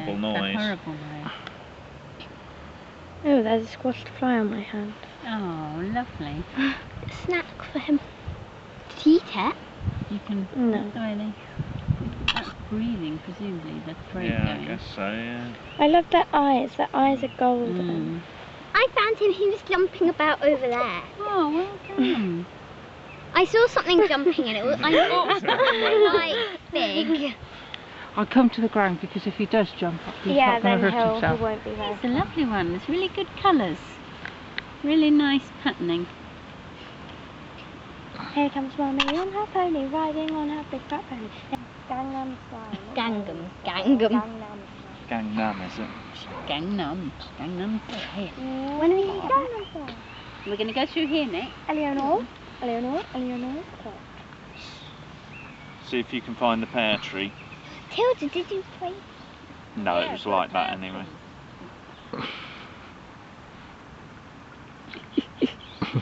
horrible noise. A horrible noise. Oh, there's a squashed fly on my hand. Oh, lovely. Snack for him. Did he eat it? You can... No. That's breathing, presumably, the throat Yeah, going. I guess so, yeah. I love their eyes. Their eyes are golden. I found him. He was jumping about over there. Oh, well done. I saw something jumping and it was quite big. I'll come to the ground because if he does jump up, he's Yeah, not going then to hurt he himself. won't be there. It's a lovely one. It's really good colours. Really nice patterning. Here comes Mummy on her pony, riding on her big fat pony. Gangnam style. Gangnam. Gangnam style. Gangnam, is it? Gangnam. Gangnam. Here. When are we Gangnam style? We're going to go through here, Nick. Eleanor. See if you can find the pear tree. Tilda, did you play? No, it was like that anyway.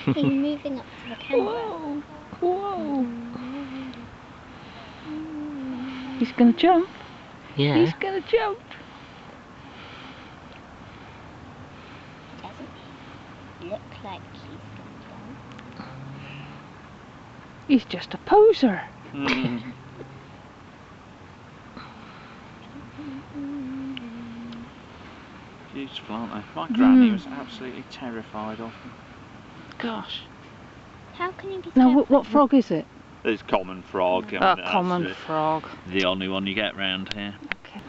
He's moving up to the camera. Whoa! He's going to jump. Yeah. He's going to jump. Doesn't he look like he's going to jump? He's just a poser. Beautiful, aren't they? My granny was absolutely terrified of them. Gosh. How can you be Now, what frog is it? It's common frog. I mean, A that's common frog. the only one you get round here. Okay.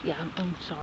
Yeah, I'm sorry.